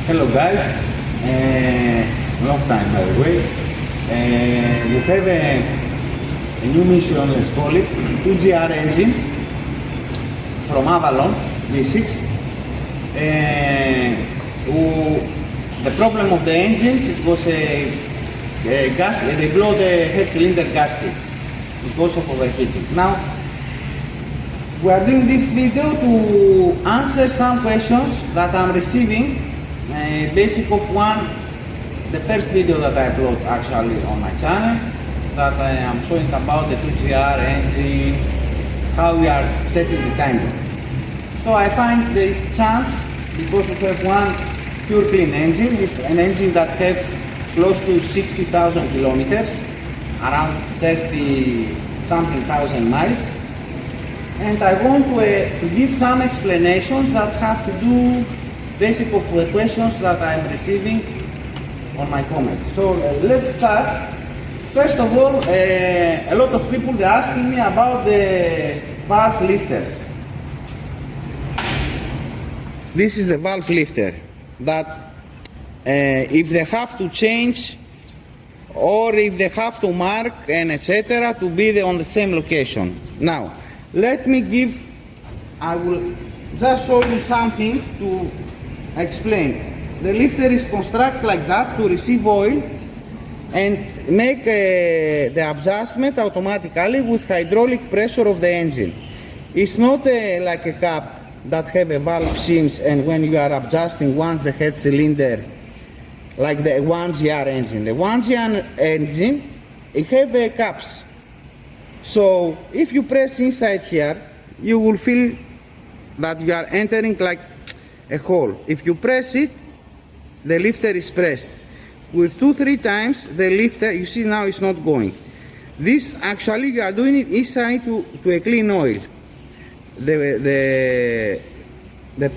Hello guys, long time by the way. We have a new mission, let's call it, 2GR engine from Avalon V6. The problem of the engines, it was a gasket, they blow the head cylinder gasket because of overheating. Now, we are doing this video to answer some questions that I'm receiving. Basic of one, the first video that I upload actually on my channel, that I am showing about the 2GR engine, how we are setting the timer. So I find there is chance, because we have one pure clean engine. It's an engine that has close to 60,000 kilometers, around 30 something thousand miles. And I want to give some explanations that have to do basic of the questions that I'm receiving on my comments. So let's start. First of all, a lot of people are asking me about the valve lifters. This is the valve lifter that if they have to change or if they have to mark and etc. to be on the same location. Now, let me give, I will just show you something to explain. The lifter is constructed like that to receive oil and make the adjustment automatically with hydraulic pressure of the engine. It's not like a cap that have a valve seams, and when you are adjusting once the head cylinder, like the 1GR engine. The 1GR engine, it have caps. So if you press inside here, you will feel that you are entering like a hole. If you press it, the lifter is pressed. With 2-3 times, the lifter, you see now it's not going. This actually you are doing it inside to a clean oil. The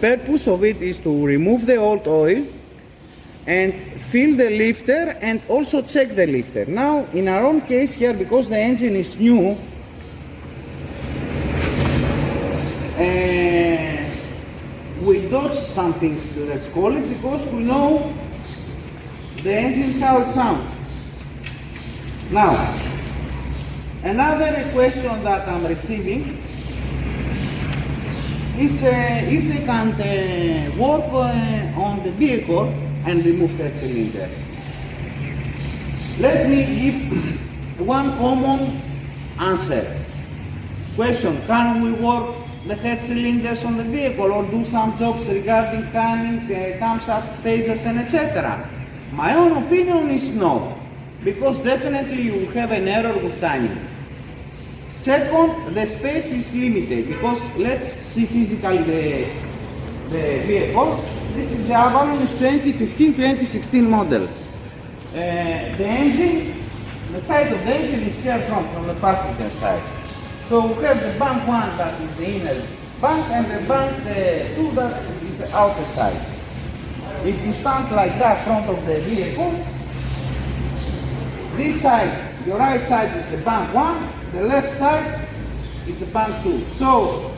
purpose of it is to remove the old oil and fill the lifter and also check the lifter. Now in our own case here, because the engine is new, we dodge some things, let's call it, because we know the engine how it sounds. Now, another question that I'm receiving is if they can work on the vehicle and remove that cylinder. Let me give one common answer. Question: can we work the head cylinders on the vehicle or do some jobs regarding timing, camshaft phases and etc.? My own opinion is no, because definitely you have an error with timing. Second, the space is limited, because let's see physically the vehicle. This is the Avalon 2015-2016 model. The engine, the side of the engine is here from the passenger side. So we have the bank 1 that is the inner bank and the bank 2 that is the outer side. If you stand like that front of the vehicle, this side, your right side is the bank 1, the left side is the bank 2. So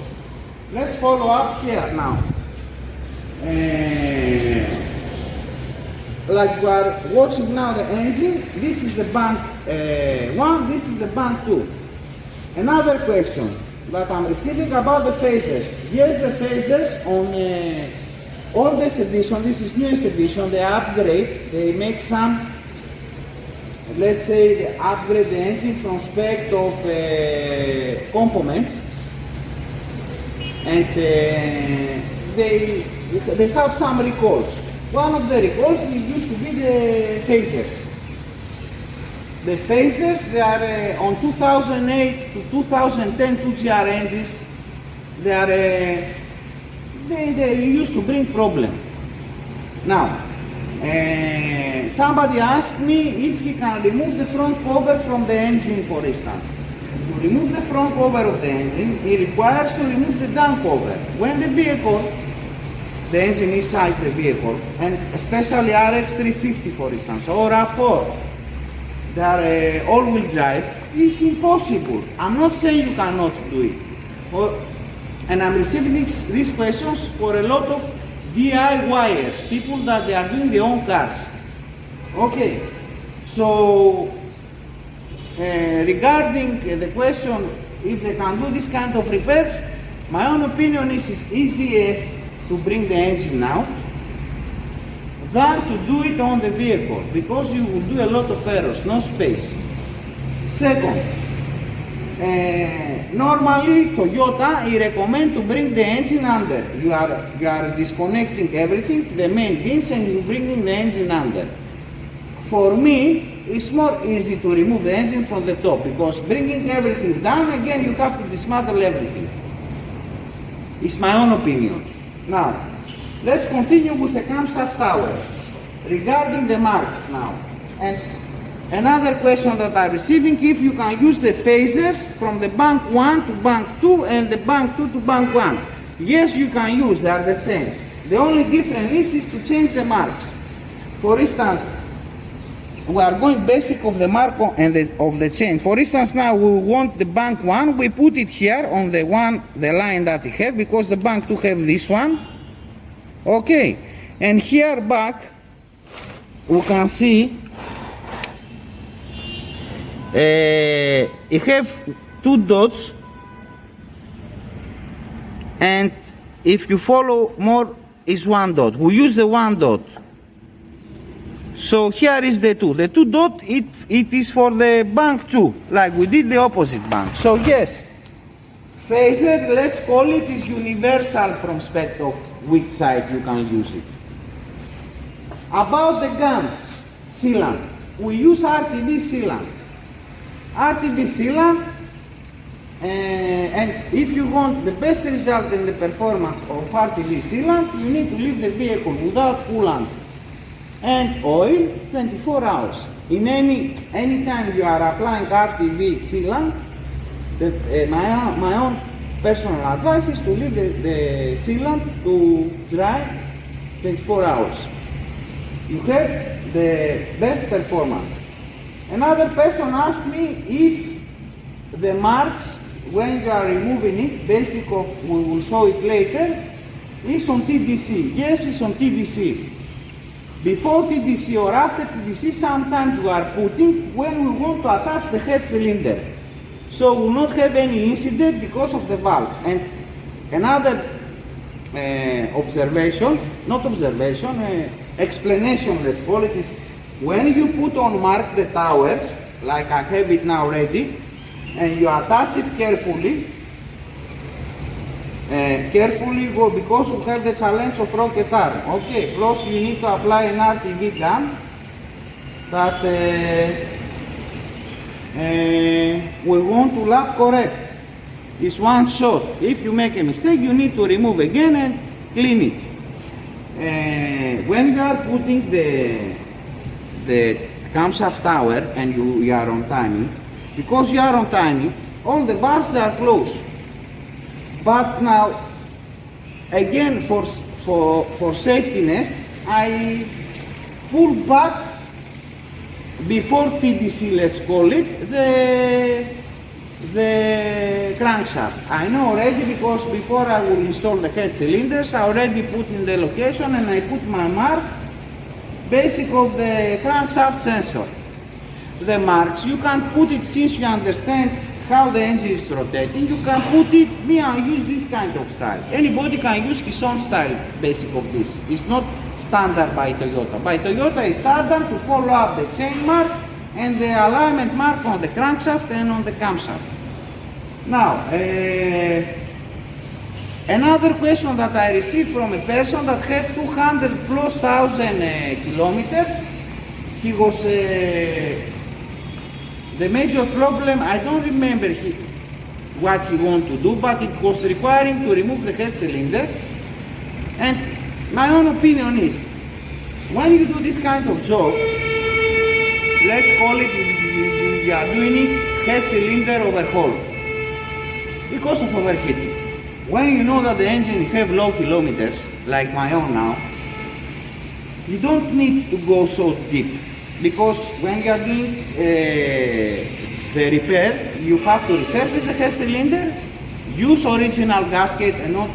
let's follow up here now. Like we are watching now the engine, this is the bank 1, this is the bank 2. Another question that I'm receiving about the phasers. Yes, the phasers on oldest edition, this is newest edition, they upgrade, they make some, let's say they upgrade the engine from spec of components, and they have some recalls. One of the recalls used to be the phasers. The phasers, they are on 2008 to 2010 2GR engines, they used to bring problem. Now, somebody asked me if he can remove the front cover from the engine, for instance. To remove the front cover of the engine, he requires to remove the down cover. When the vehicle, the engine inside the vehicle, and especially RX350 for instance, or RAV4, they are all-wheel drive, it's impossible. I'm not saying you cannot do it. And I'm receiving these questions for a lot of DIYers, people that they are doing their own cars. Okay, so regarding the question if they can do this kind of repairs, my own opinion is it's easiest to bring the engine out than to do it on the vehicle, because you will do a lot of errors, no space. Second, normally Toyota, I recommend to bring the engine under. You are disconnecting everything, the main pins, and you bringing the engine under. For me, it's more easy to remove the engine from the top, because bringing everything down again, you have to dismantle everything. It's my own opinion. Now, let's continue with the camshaft towers. Regarding the marks now, and another question that I'm receiving, if you can use the phasers from the bank 1 to bank 2 and the bank 2 to bank 1. Yes, you can use, they are the same. The only difference is to change the marks. For instance, we are going basic of the mark and of the change. For instance, now we want the bank 1, we put it here on the line that it has, because the bank 2 have this one. Okay, and here back we can see it have 2 dots, and if you follow more is 1 dot. We use the 1 dot. So here is the 2. The 2 dot, it is for the bank 2, like we did the opposite bank. So yes, phaser, let's call it, is universal from respect of which side you can use it. About the gun sealant, we use RTV sealant. RTV sealant, and if you want the best result in the performance of RTV sealant, you need to leave the vehicle without coolant and oil 24 hours. In any time you are applying RTV sealant, my own personal advice is to leave the sealant to dry 24 hours. You have the best performance. Another person asked me if the marks, when you are removing it, basic of, we will show it later, is on TDC. Yes, it's on TDC. Before TDC or after TDC, sometimes we are putting when we want to attach the head cylinder. So we will not have any incident because of the valves. And another explanation, let's call it, is when you put on mark the towers, like I have it now ready, and you attach it carefully, because you have the challenge of rocket arm. Okay, plus you need to apply an RTV gun that we want to lap correct. It's one shot. If you make a mistake, you need to remove again and clean it. When you are putting the camshaft tower and you are on timing, because you are on timing, all the valves are closed. But now, again, for safetyness, I pull back before TDC, let's call it, the crankshaft. I know already, because before I will install the head cylinders, I already put in the location and I put my mark, basic of the crankshaft sensor. The marks, you can put it, since you understand how the engine is rotating, you can put it, I use this kind of style. Anybody can use his own style, basic of this. It's not standard by Toyota. By Toyota is standard to follow up the chain mark and the alignment mark on the crankshaft and on the camshaft. Now, another question that I received from a person that has 200,000+ kilometers. He was the major problem, I don't remember what he wanted to do, but it was requiring to remove the head cylinder. And my own opinion is, when you do this kind of job, let's call it, you are doing it head cylinder overhaul, because of overheating. When you know that the engine have low kilometers, like my own now, you don't need to go so deep. Because when you are doing the repair, you have to resurface the head cylinder, use original gasket and not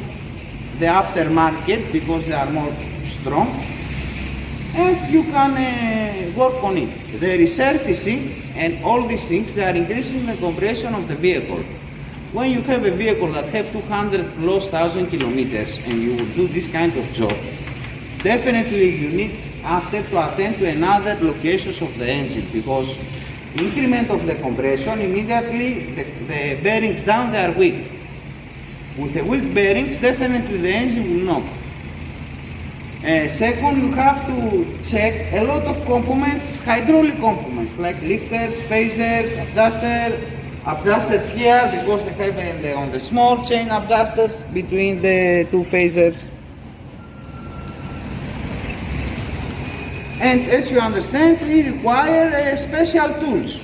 the aftermarket because they are more strong, and you can work on it. The resurfacing and all these things, they are increasing the compression of the vehicle. When you have a vehicle that have 200 plus thousand kilometers and you will do this kind of job, definitely you need after to attend to another locations of the engine, because increment of the compression immediately the bearings down, they are weak. With the weak bearings, definitely the engine will knock. Second, you have to check a lot of components, hydraulic components like lifters, phasers, adjusters here, because they have on the small chain adjusters between the two phasers. And as you understand, we require special tools.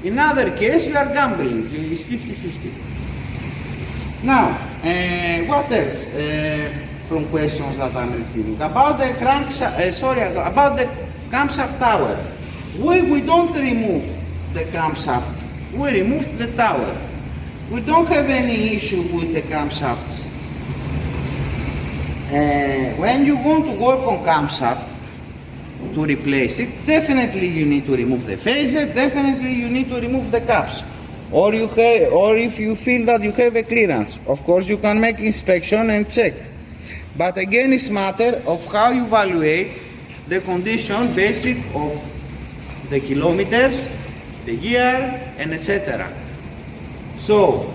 In other case, you are gambling. It's 50-50. Now, what else from questions that I'm receiving? About the crankshaft, about the camshaft tower. We don't remove the camshaft. We remove the tower. We don't have any issue with the camshafts. When you want to work on camshaft, to replace it, definitely you need to remove the phaser, definitely you need to remove the caps. Or if you feel that you have a clearance, of course you can make inspection and check. But again, it's matter of how you evaluate the condition basic of the kilometers, the year, and etc. So,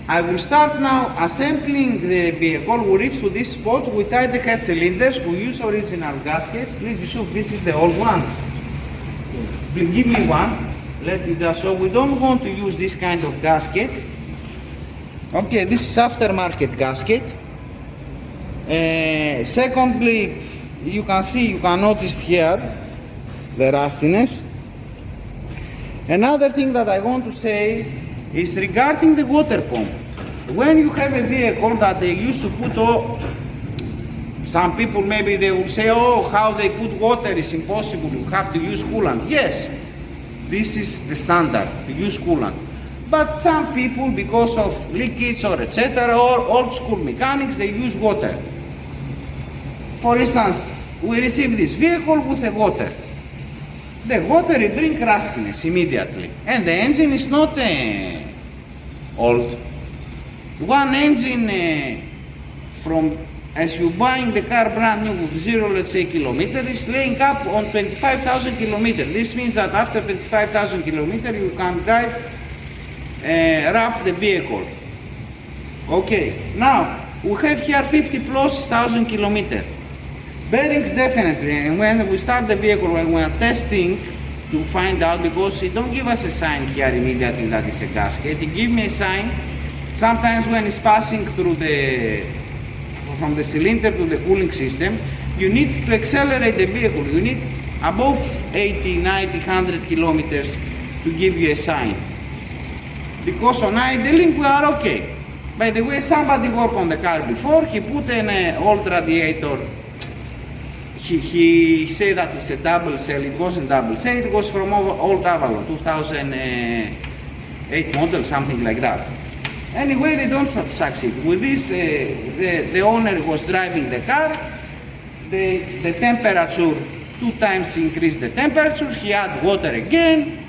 I will start now assembling the vehicle. We reach to this spot, we tie the head cylinders, we use original gaskets. Please Yusuf, this is the old one. Please give me one. Let me just show. We don't want to use this kind of gasket. Okay, this is aftermarket gasket. Secondly, you can notice here the rustiness. Another thing that I want to say is regarding the water pump. When you have a vehicle that they used to put some people maybe they will say, oh, how they put water is impossible, you have to use coolant. Yes, this is the standard, to use coolant. But some people, because of leakage or etc., or old school mechanics, they use water. For instance, we receive this vehicle with the water. The water will bring rustiness immediately, and the engine is not old. One engine from, as you buying the car brand new with 0, let's say, kilometers, is laying up on 25,000 kilometers. This means that after 25,000 kilometers you can drive rough the vehicle. Okay, now we have here 50 plus thousand kilometers. Bearings definitely, and when we start the vehicle, when we are testing to find out, because it don't give us a sign here immediately that it's a gasket, it gives me a sign sometimes when it's passing through from the cylinder to the cooling system. You need to accelerate the vehicle, you need above 80, 90, 100 kilometers to give you a sign. Because on idling we are okay. By the way, somebody worked on the car before, he put an old radiator. He said that it's a double cell. It wasn't double cell, it was from old Avalon, 2008 model, something like that. Anyway, they don't succeed. With this, the owner was driving the car, the temperature, 2 times increased the temperature, he had water again.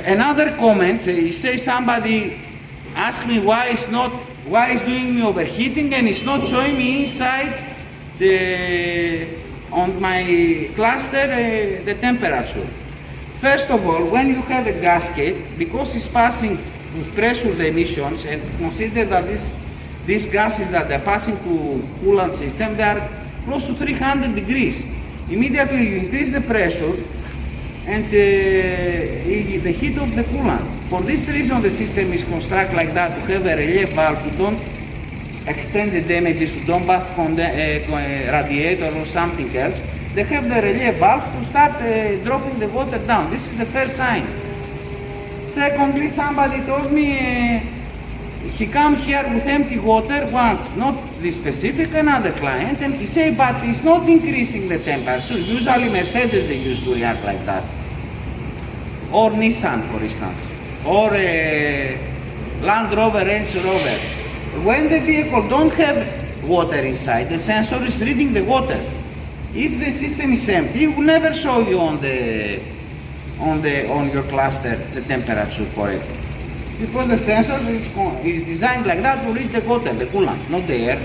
Another comment, he says somebody asked me why it's doing me overheating and it's not showing me inside on my cluster the temperature. First of all, when you have a gasket, because it's passing with pressure the emissions, and consider that these gases that are passing to coolant system, they are close to 300 degrees. Immediately you increase the pressure and the heat of the coolant. For this reason the system is constructed like that, to have a relief valve, to don't extend the damages, to don't bust radiator or something else. They have the relief valve to start dropping the water down. This is the first sign. Secondly, somebody told me he come here with empty water once, not this specific, another client, and he say, but it's not increasing the temperature. Usually Mercedes, they used to react like that. Or Nissan, for instance. Or Land Rover, Range Rover. When the vehicle don't have water inside, the sensor is reading the water. If the system is empty, it will never show you on your cluster the temperature correctly. Because the sensor is designed like that to read the water, the coolant, not the air.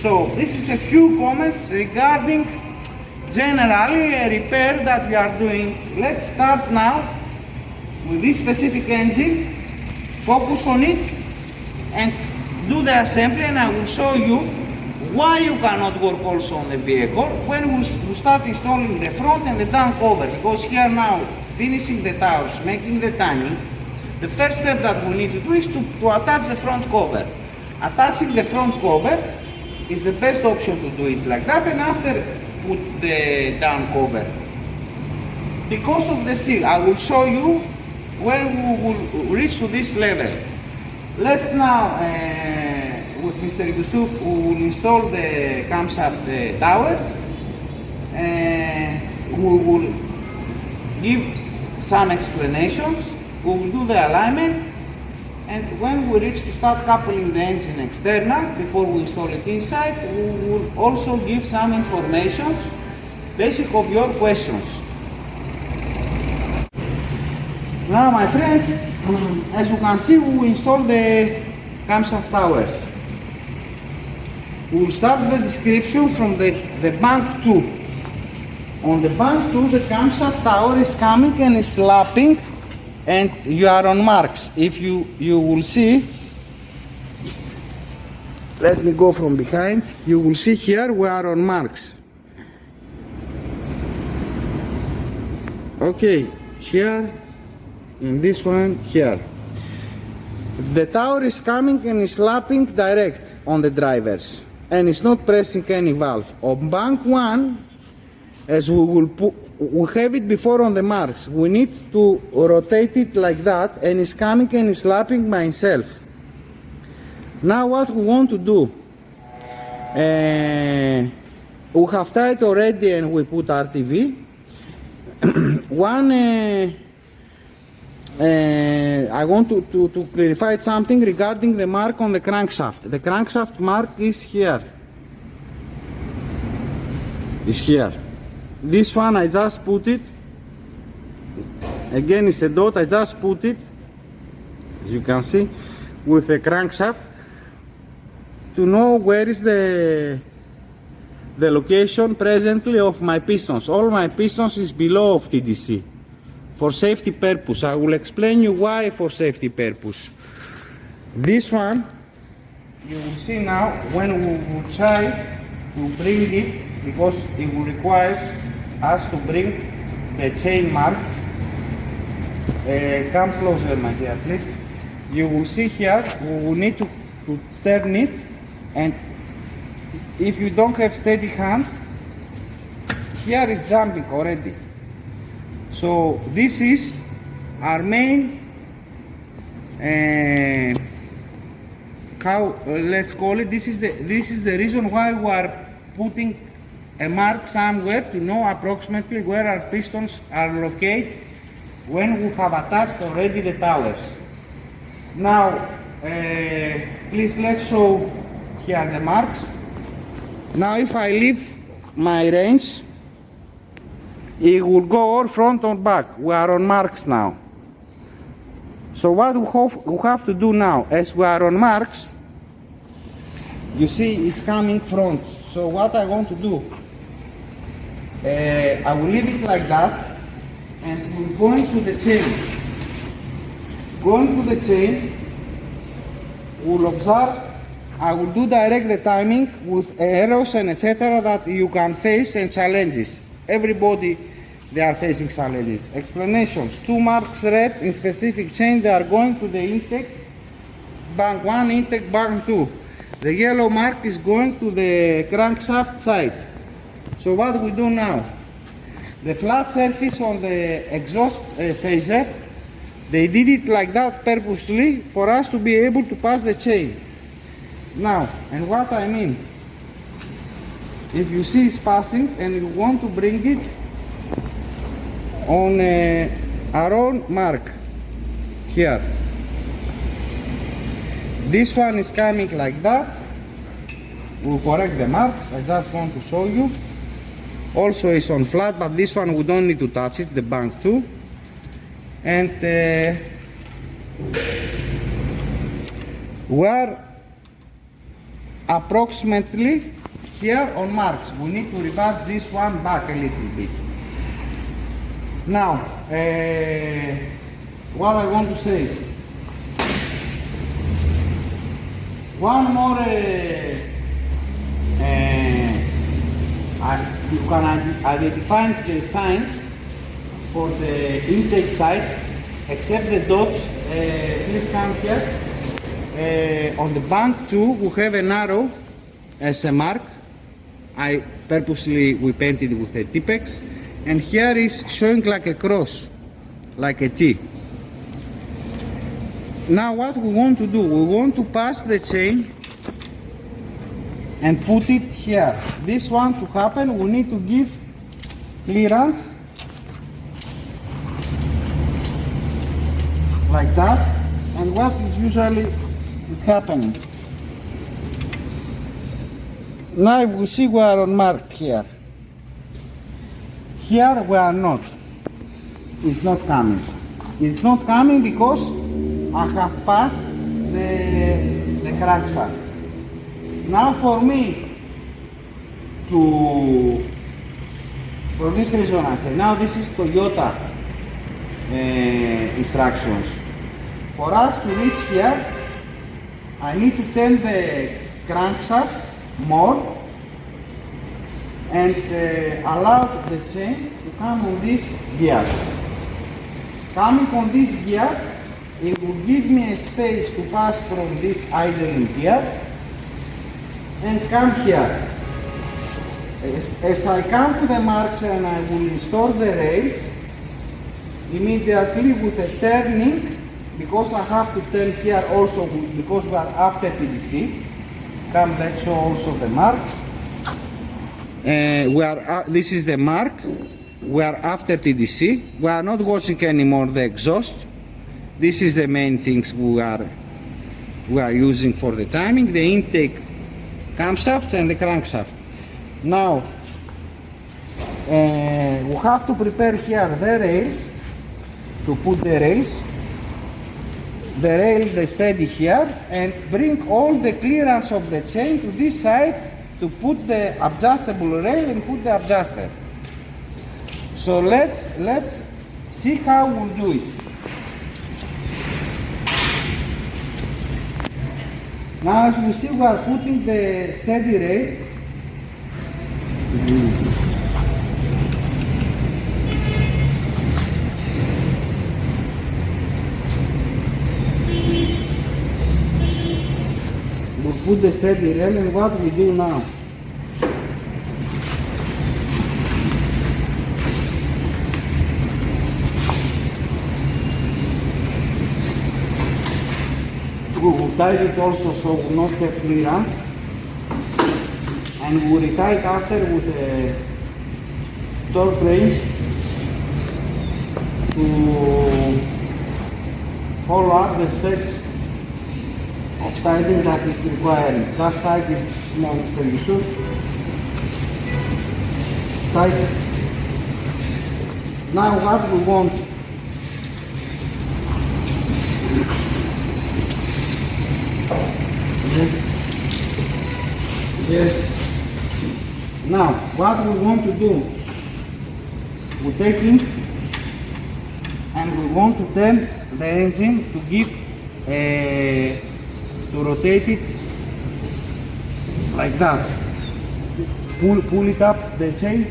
So this is a few comments regarding generally a repair that we are doing. Let's start now with this specific engine, focus on it and do the assembly, and I will show you why you cannot work also on the vehicle when we start installing the front and the down cover. Because here now, finishing the towers, making the timing, the first step that we need to do is to attach the front cover. Attaching the front cover is the best option to do it like that, and after put the down cover. Because of the seal, I will show you when we will reach to this level. Let's now, with Mr. Yusuf, we will install the camshaft towers. We will give some explanations. We will do the alignment, and when we reach to start coupling the engine external, before we install it inside, we will also give some information, basic of your questions. Now, my friends, as you can see, we will install the camshaft towers. We will start the description from the bank 2. On the bank 2, the camshaft tower is coming and is slapping, and you are on marks. If you will see, let me go from behind, you will see here we are on marks. Okay, here, in this one, here. The tower is coming and is slapping direct on the drivers, and it's not pressing any valve. On bank 1, as we have it before on the marks, we need to rotate it like that, and it's coming and it's slapping by itself. Now what we want to do, we have tied already and we put RTV. I want to clarify something regarding the mark on the crankshaft. The crankshaft mark is here. Is here. This one I just put it. Again, it's a dot. I just put it, as you can see, with the crankshaft to know where is the location presently of my pistons. All my pistons is below of TDC. For safety purpose, I will explain you why for safety purpose. This one, you will see now, when we will try to bring it, because it will require us to bring the chain marks. Come closer, my dear, please. You will see here, we will need to turn it, and if you don't have steady hand, here is jumping already. So this is our main, let's call it, this is the reason why we are putting a mark somewhere to know approximately where our pistons are located when we have attached already the towers. Now, please let's show here the marks. Now if I leave my range, it will go all front or back. We are on marks now. So what we have to do now, as we are on marks, you see it's coming front. So what I want to do, I will leave it like that, and we're going to the chain. Going to the chain, we'll observe, I will do direct the timing with errors and etc. that you can face and challenges. Everybody, they are facing challenges. Explanations, 2 marks red in specific chain, they are going to the intake, bank 1, intake, bank 2. The yellow mark is going to the crankshaft side. So what we do now, the flat surface on the exhaust phaser, they did it like that purposely for us to be able to pass the chain. Now, and what I mean, if you see it's passing and you want to bring it on our own mark here. This one is coming like that. We'll correct the marks. I just want to show you. Also it's on flat, but this one we don't need to touch it, the bank too. And we are approximately here on marks. We need to reverse this one back a little bit. Now, what I want to say, one more, you can identify the signs for the intake side, except the dots. Please come here. On the bank too, we have an arrow as a mark. I purposely we painted with a Tipex, and here is showing like a cross, like a T. Now what we want to do, we want to pass the chain and put it here. This one to happen, we need to give clearance like that. And what is usually happening? Now if we see we are on mark here. Here we are not. It's not coming. It's not coming because I have passed the crankshaft. Now for me to, for this reason I say, now this is Toyota instructions. For us to reach here, I need to turn the crankshaft more and allow the chain to come on this gear. Coming on this gear, it will give me a space to pass from this idling gear and come here. As I come to the marks and I will install the rails, immediately with a turning, because I have to turn here also because we are after TDC. Come back, show also the marks. This is the mark. We are after TDC. We are not watching anymore the exhaust. This is the main things we are using for the timing, the intake camshafts and the crankshaft. Now we have to prepare here the rails, to put the rails. The rail they steady here and bring all the clearance of the chain to this side to put the adjustable rail and put the adjuster. So let's see how we'll do it. Now as you see we are putting the steady rail. We put the steady rail, and what we do now? We will tie it also so we will not have clearance, and we will retie it after with a torque wrench to follow up the specs of tightening that is required. Just tight is small solution. Tight. Now what we want, yes. Now what we want to do, we take it and we want to turn the engine to give to rotate it like that. Pull it up the chain.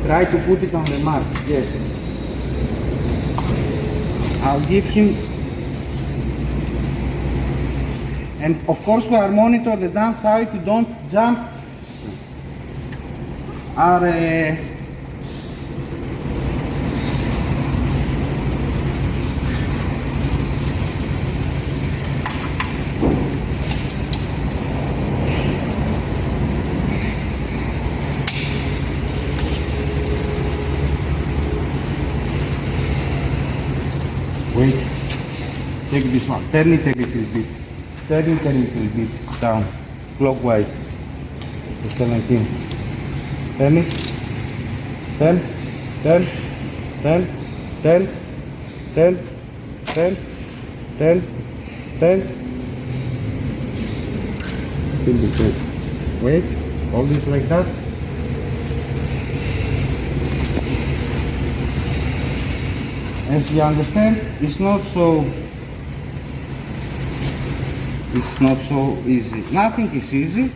Try to put it on the mark. Yes. I'll give him, and of course we are monitor the downside to don't jump our Take this one. Turn it a little bit. Turn it a little bit down, clockwise. The 17. Turn it. Turn. Turn. Turn. Turn. Turn. Turn. Turn. Turn. Still the same. Wait. Hold it like that. As you understand, it's not so easy. Nothing is easy.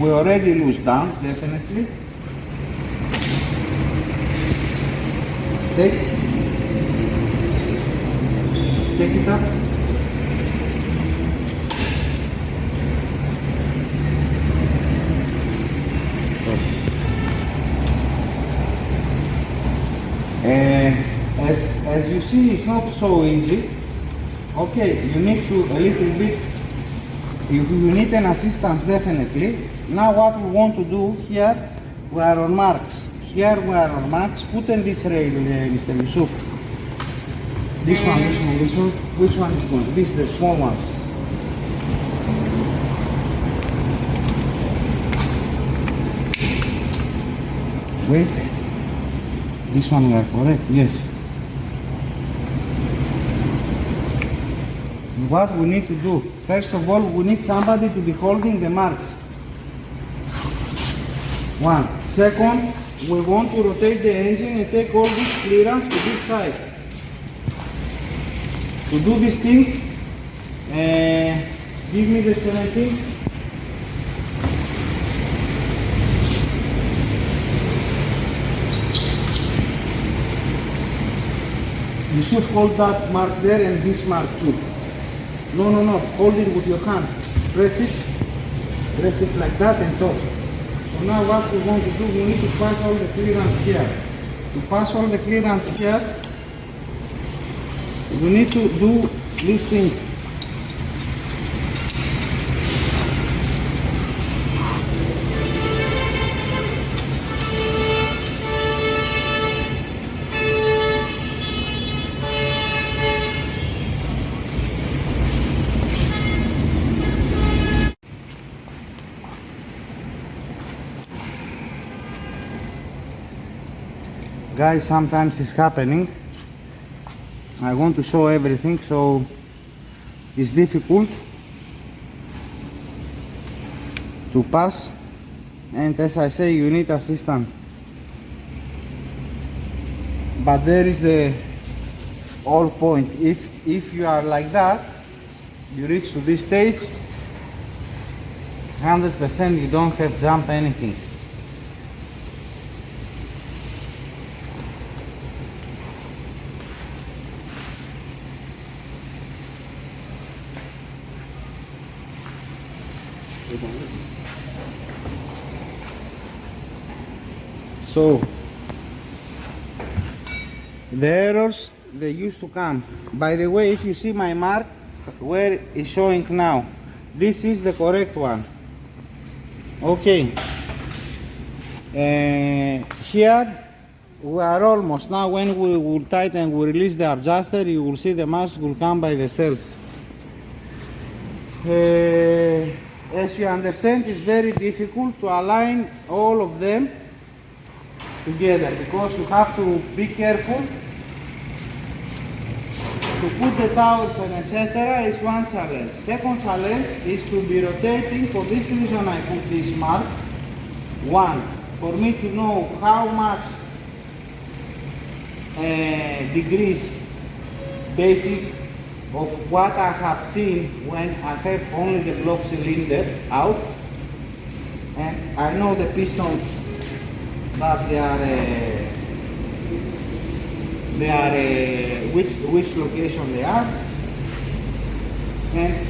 We already lose down, definitely. Take it up. As you see, it's not so easy. Okay, you need to a little bit. You need an assistance, definitely. Now what we want to do here, we are on marks. Here we are on marks. Put in this rail, Mr. Yusuf. This one, this one, this one. Which one is good? This, the small ones. Wait. This one we are correct, yes. What we need to do, first of all, we need somebody to be holding the marks. One. Second, we want to rotate the engine and take all this clearance to this side. To do this thing, give me the 17. You should hold that mark there and this mark too. No, hold it with your hand. Press it like that and off. So now what we want to do, we need to pass all the clearance here. To pass all the clearance here, we need to do this thing. Guys, sometimes it's happening. I want to show everything, so it's difficult to pass, and as I say, you need assistance. But there is the whole point. If you are like that, you reach to this stage, 100% you don't have jump anything. So the errors, they used to come. By the way, if you see my mark where it's showing now, this is the correct one. Okay, here we are almost. Now when we will tighten, we release the adjuster, you will see the marks will come by themselves. As you understand, it's very difficult to align all of them together because you have to be careful. To put the towels and etc. is one challenge. Second challenge is to be rotating. For this reason I put this mark. One, for me to know how much degrees basic of what I have seen when I have only the block cylinder out, and I know the pistons that they are which location they are, and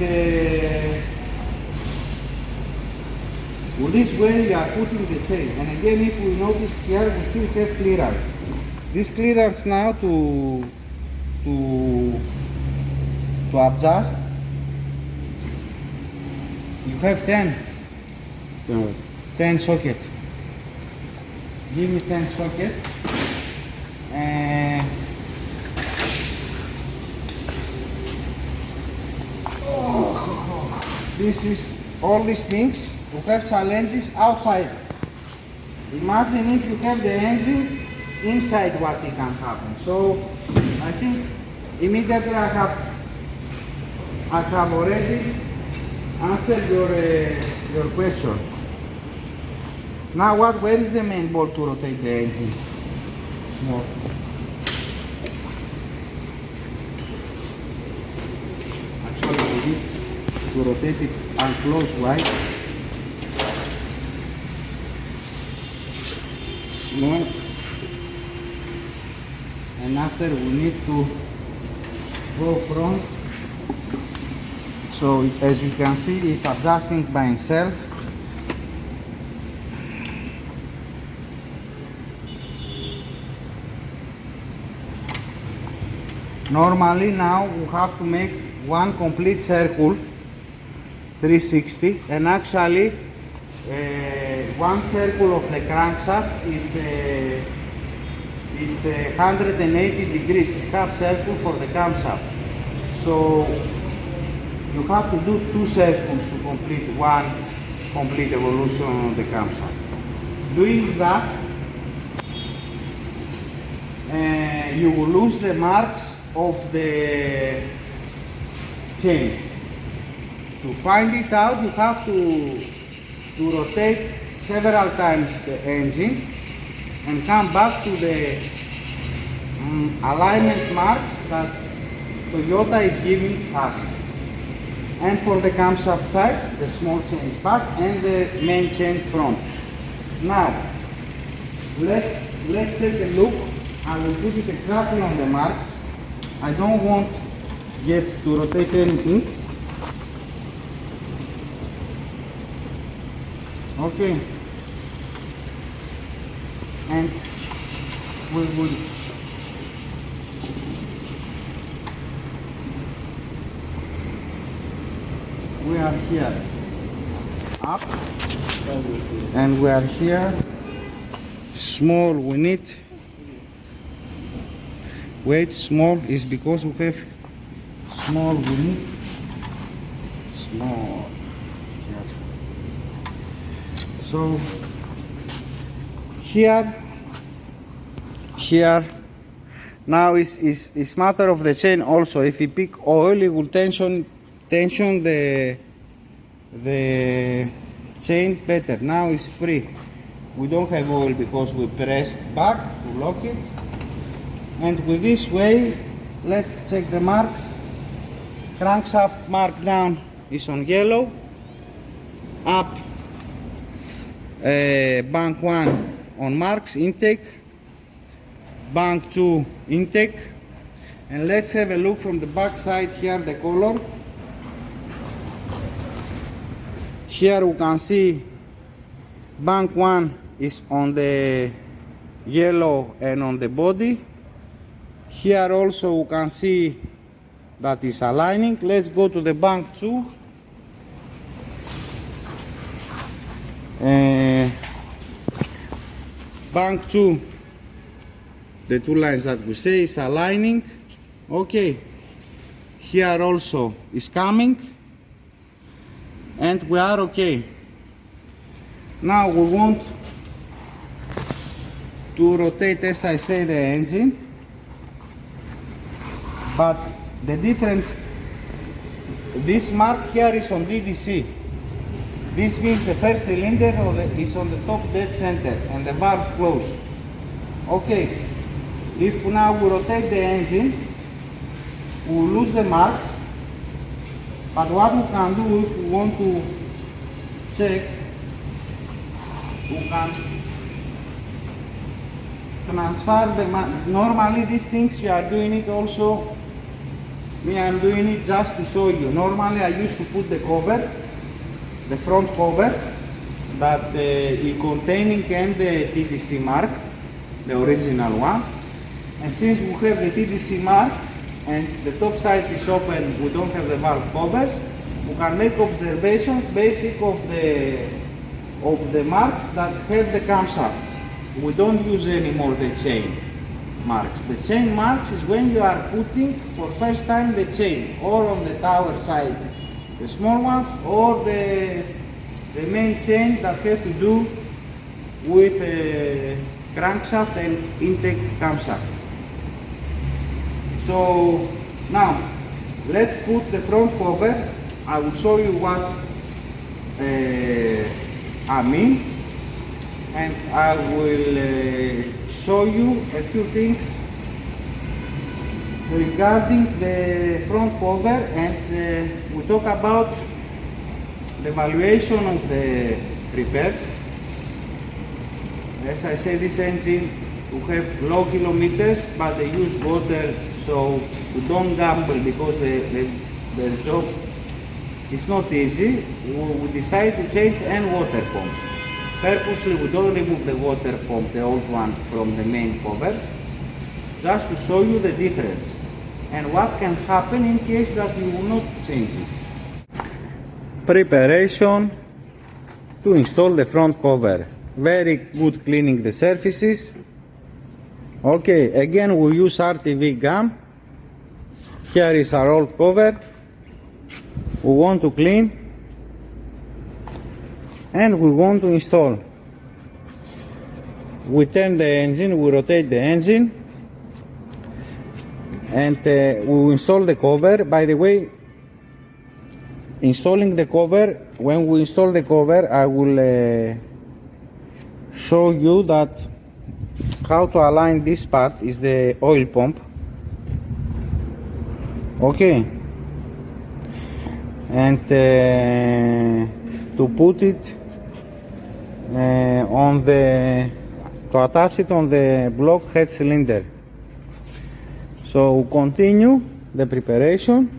with this way we are putting the chain. And again, if we notice here, we still have clearance. this clearance now to adjust. You have 10. 10 socket. Give me 10 socket. And this is all these things. You have challenges outside. Imagine if you have the engine inside, what it can happen. So I think immediately I have already answered your question. Now where is the main ball to rotate the engine? No. Actually we need to rotate it clockwise. Small. And after we need to go front. So as you can see, it's adjusting by itself. Normally now we have to make one complete circle, 360, and actually one circle of the crankshaft is 180 degrees, half circle for the camshaft. So you have to do 2 circles to complete one complete evolution of the camshaft. Doing that, you will lose the marks of the chain. To find it out, you have to rotate several times the engine and come back to the alignment marks that Toyota is giving us. And for the camshaft side, the small chain is back and the main chain front. Now, let's take a look. I will put it exactly on the marks. I don't want yet to rotate anything. Okay. And we are here up, and we are here small. We need weight small is because we have small. We need small. So here now is matter of the chain also. If you pick oil, it will tension the chain better. Now it's free. We don't have oil because we pressed back to lock it. And with this way, let's check the marks. Crankshaft mark down is on yellow. Up bank 1 on marks, intake. Bank 2, intake. And let's have a look from the back side here, the color. Here we can see bank 1 is on the yellow and on the body. Here also we can see that is aligning. Let's go to the bank 2. Bank 2, the 2 lines that we say is aligning. Okay, here also is coming, and we are okay. Now we want to rotate, as I say, the engine, but the difference, this mark here is on TDC. This means the first cylinder is on the top dead center and the valve closed. Okay, if now we rotate the engine, we will lose the marks, but what we can do if we want to check, we can transfer the mark. Normally these things we are doing it also, me I'm doing it just to show you. Normally I used to put the cover, the front cover, that is containing and the TDC mark, the original one, And since we have the TDC mark and the top side is open, we don't have the valve covers, we can make observations basic of the marks that have the camshafts. We don't use anymore the chain marks. The chain marks is when you are putting for first time the chain, or on the tower side, the small ones, or the main chain that have to do with crankshaft and intake camshaft. So now let's put the front cover. I will show you what I mean, and I will show you a few things regarding the front cover, and we talk about the valuation of the repair. As I said, this engine will have low kilometers, but they use water, so we don't gamble because the job is not easy. We decide to change and water pump. Purposely we don't remove the water pump, the old one, from the main cover, just to show you the difference and what can happen in case that you will not change it. Preparation to install the front cover. Very good cleaning the surfaces. Okay, again we use RTV gum. Here is our old cover. We want to clean and we want to install. We turn the engine, we rotate the engine, and we install the cover. By the way, installing the cover, when we install the cover, I will show you that how to align this part is the oil pump. Okay, and to put it to attach it on the block head cylinder. So continue the preparation,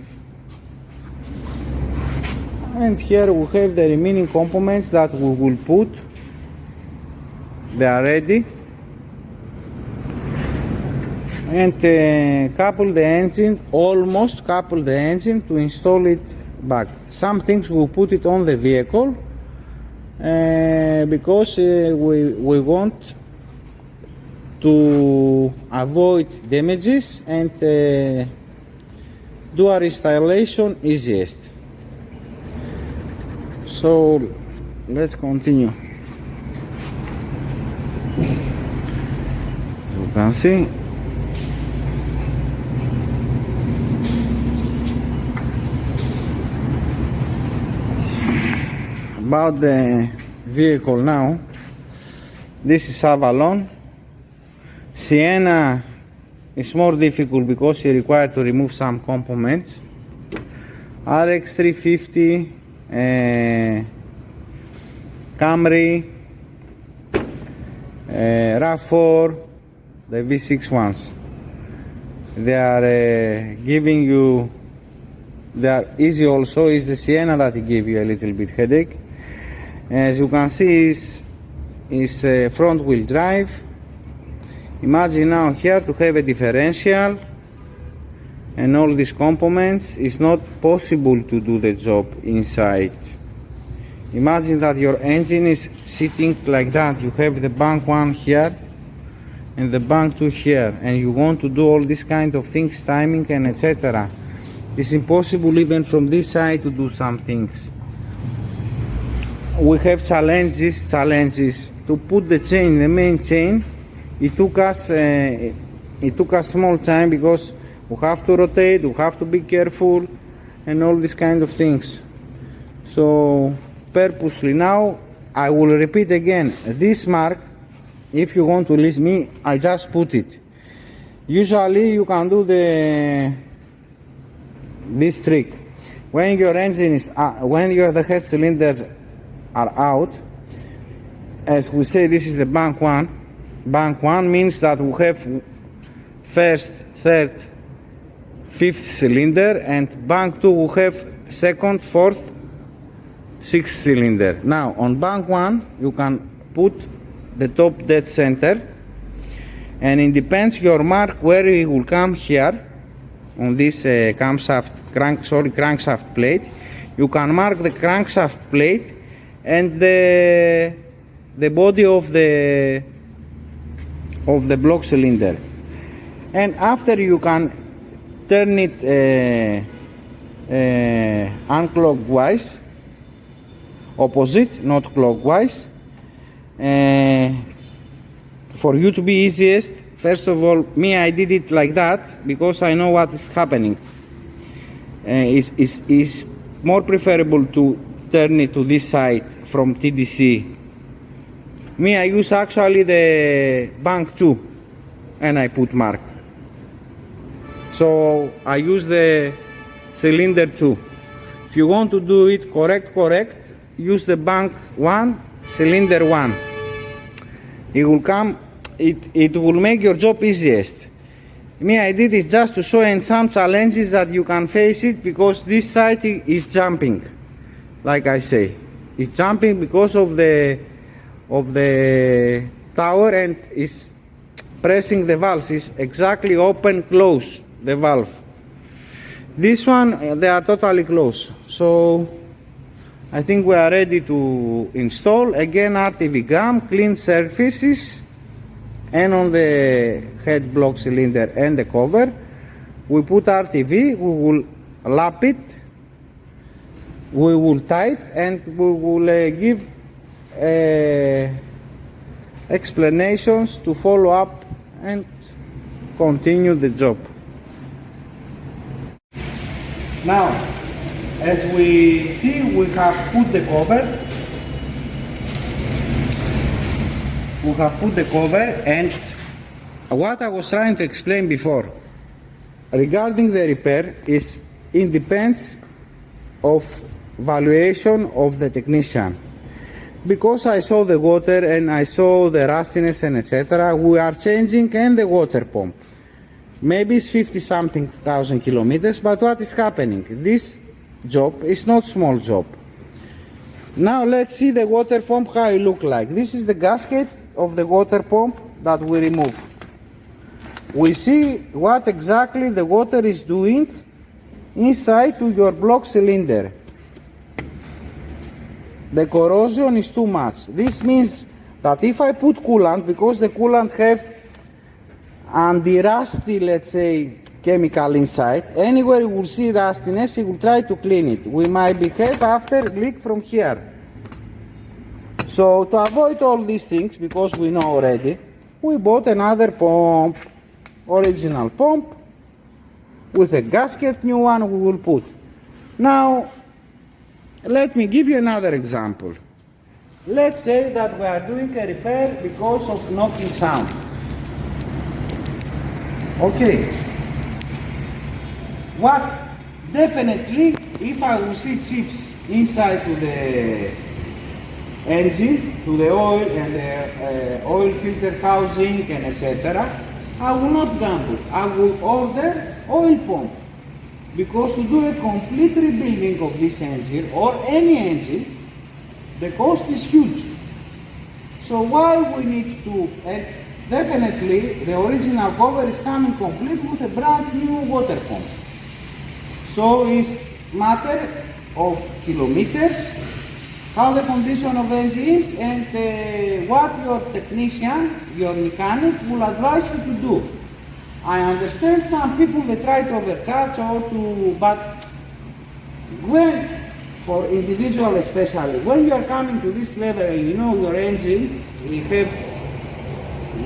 and here we have the remaining components that we will put. They are ready, and couple the engine, almost couple the engine to install it back. Some things we'll put it on the vehicle because we want to avoid damages and do our installation easiest. So let's continue. You can see about the vehicle now. This is Avalon. Sienna is more difficult because you require to remove some components. RX350, Camry, RAV4, the V6 ones. They are giving you, they are easy also. Is the Sienna that give you a little bit headache. As you can see, is front wheel drive. Imagine now here to have a differential and all these components. Is not possible to do the job inside. Imagine that your engine is sitting like that. You have the bank one here and the bank two here, and you want to do all these kind of things, timing and etc. It's impossible even from this side to do some things. We have challenges to put the chain, the main chain. It took us small time because we have to rotate, we have to be careful and all these kind of things. So purposely now I will repeat again, this mark, if you want to listen me, I just put it. Usually you can do this trick when your engine is when the head cylinder are out. As we say, this is the bank one. Bank one means that we have first, third, fifth cylinder, and bank two we have second, fourth, sixth cylinder. Now on bank one you can put the top dead center, and it depends your mark where it will come here on this crankshaft plate. You can mark the crankshaft plate and the body of the block cylinder, and after you can turn it unclockwise, opposite, not clockwise. For you to be easiest, first of all, I did it like that because I know what is happening. It's more preferable to turn it to this side from TDC. I use actually the bank 2 and I put mark. So I use the cylinder 2. If you want to do it correct, use the bank 1, cylinder 1. It will come, it will make your job easiest. I did it just to show in some challenges that you can face it, because this side is jumping, like I say. It's jumping because of the tower, and is pressing the valve, is exactly open, close the valve. This one, they are totally close. So I think we are ready to install. Again, RTV gum, clean surfaces, and on the head block cylinder and the cover we put RTV. We will lap it, we will tie it, and we will give explanations to follow up and continue the job. Now, as we see, we have put the cover. And what I was trying to explain before regarding the repair is it depends of valuation of the technician. Because I saw the water and I saw the rustiness and etc., we are changing and the water pump. Maybe it's 50-something thousand kilometers, but what is happening? This job is not small job. Now let's see the water pump, how it look like. This is the gasket of the water pump that we remove. We see what exactly the water is doing inside to your block cylinder. The corrosion is too much. This means that if I put coolant, because the coolant have anti-rusty, let's say, chemical inside, anywhere you will see rustiness, you will try to clean it. We might behave after leak from here. So to avoid all these things, because we know already, we bought another pump, original pump, with a gasket, new one we will put. Now, let me give you another example. Let's say that we are doing a repair because of knocking sound. Okay. What definitely, if I will see chips inside to the engine, to the oil and the oil filter housing and etc., I will not gamble. I will order oil pump, because to do a complete rebuilding of this engine or any engine, the cost is huge. So why we need to, and definitely the original cover is coming complete with a brand new water pump. So it's matter of kilometers, how the condition of engine is, and what your technician, your mechanic will advise you to do. I understand some people, they try to overcharge or to, but when, for individual especially, when you are coming to this level and you know your engine, you have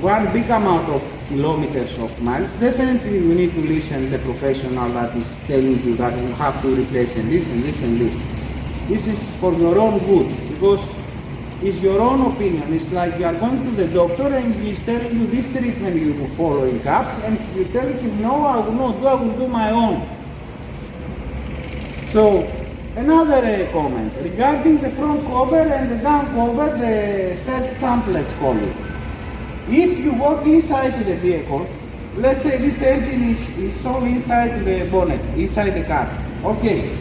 one big amount of kilometers of miles, definitely you need to listen to the professional that is telling you that you have to replace and this and this and this. This is for your own good, because it's your own opinion. It's like you are going to the doctor and he is telling you this treatment you are following up, and you tell him, no, I will not do, I will do my own. So, another comment regarding the front cover and the down cover, the first sample, let's call it. If you walk inside the vehicle, let's say this engine is installed inside the bonnet, inside the car, okay.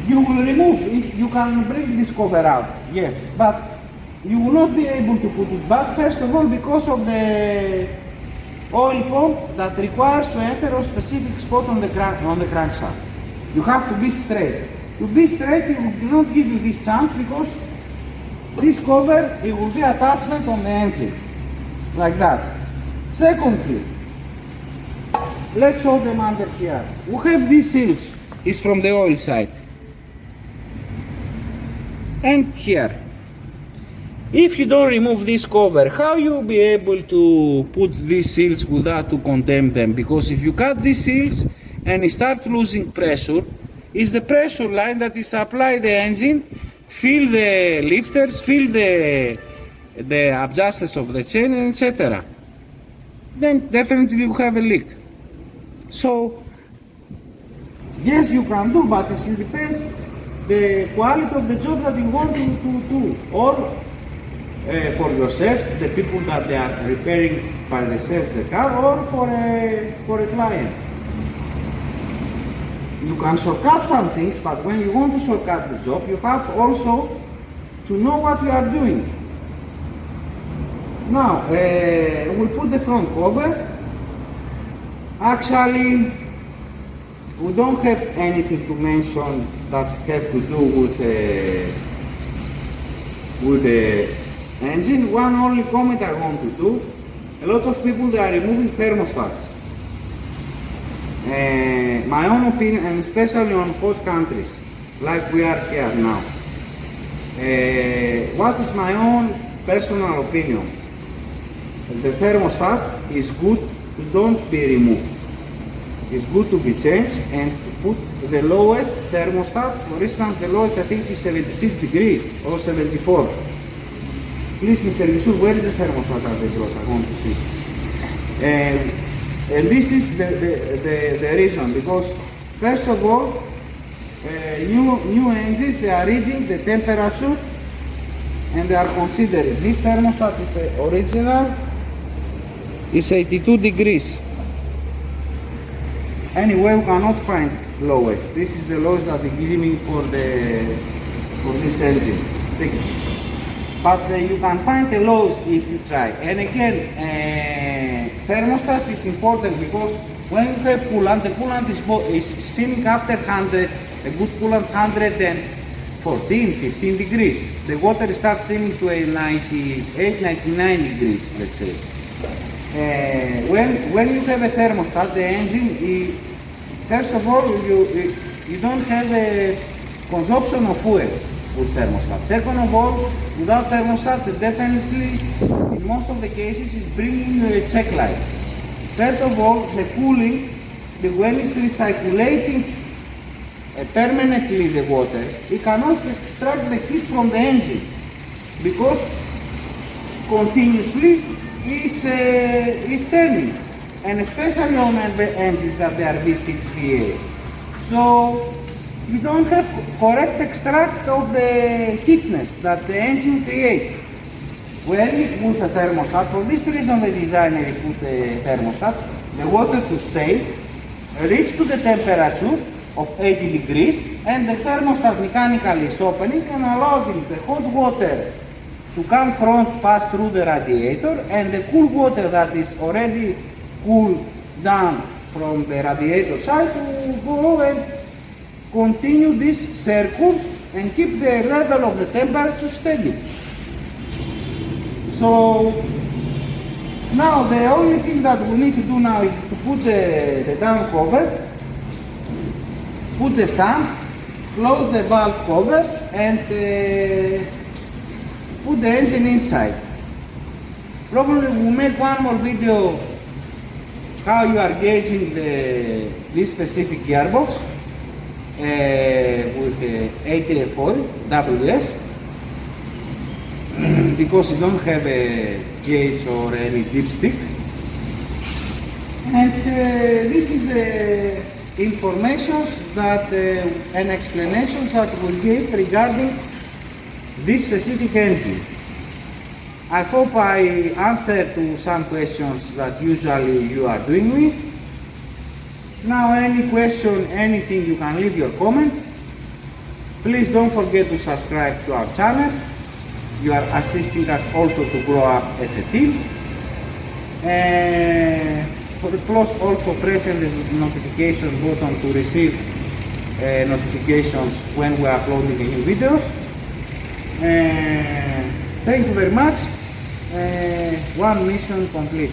You will remove it, you can bring this cover out, yes, but you will not be able to put it back, first of all because of the oil pump that requires to enter a specific spot on the crankshaft. You have to be straight. To be straight, it will not give you this chance because this cover, it will be attachment on the engine, like that. Secondly, let's show them under here. We have these seals, is from the oil side. And here. If you don't remove this cover, how you will be able to put these seals without to condemn them? Because if you cut these seals and you start losing pressure, it's the pressure line that is supply the engine, fill the lifters, fill the adjusters of the chain, etc. Then definitely you have a leak. So yes, you can do, but it depends the quality of the job that you want to do, or for yourself, the people that they are repairing by themselves the car, or for a client. You can shortcut some things, but when you want to shortcut the job, you have also to know what you are doing. Now, we'll put the front cover. Actually, we don't have anything to mention that have to do with the engine. One only comment I want to do. A lot of people, they are removing thermostats. My own opinion, and especially on hot countries like we are here now. What is my own personal opinion? The thermostat is good to don't be removed. It's good to be changed and to put the lowest thermostat. For instance, the lowest I think is 76 degrees or 74. Please, Mr. Yusuf, where is the thermostat that they brought? I want to see. And this is the reason, because first of all, new engines, they are reading the temperature and they are considering this thermostat is original, is 82 degrees. Anyway, we cannot find lowest. This is the lowest that they give me for this engine. But you can find the lowest if you try. And again, thermostat is important because when you have coolant, the coolant is steaming after 100, a good coolant 114, 15 degrees. The water starts steaming to a 98, 99 degrees, let's say. When you have a thermostat, the engine, first of all, you don't have a consumption of fuel with thermostat. Second of all, without thermostat, definitely, in most of the cases, is bringing you a check light. Third of all, the cooling, when it's recirculating permanently the water, it cannot extract the heat from the engine because continuously is turning, and especially on engines that they are V6, V8. So you don't have correct extract of the heatness that the engine creates. When you put a thermostat, for this reason the designer put a thermostat, the water to stay, reach to the temperature of 80 degrees, and the thermostat mechanically is opening and allowing the hot water to come front, pass through the radiator, and the cool water that is already cooled down from the radiator side to go and continue this circle and keep the level of the temperature steady. So now the only thing that we need to do now is to put the down cover, put the sump, close the valve covers, and put the engine inside. Probably we'll make one more video how you are gauging this specific gearbox with the 80 foil WS because you don't have a gauge or any dipstick. And this is the information that and explanations that we'll give regarding this specific engine. I hope I answered to some questions that usually you are doing me. Now any question, anything, you can leave your comment. Please don't forget to subscribe to our channel. you are assisting us also to grow up as a team. Also present the notification button to receive notifications when we are uploading the new videos. Thank you very much. One mission complete.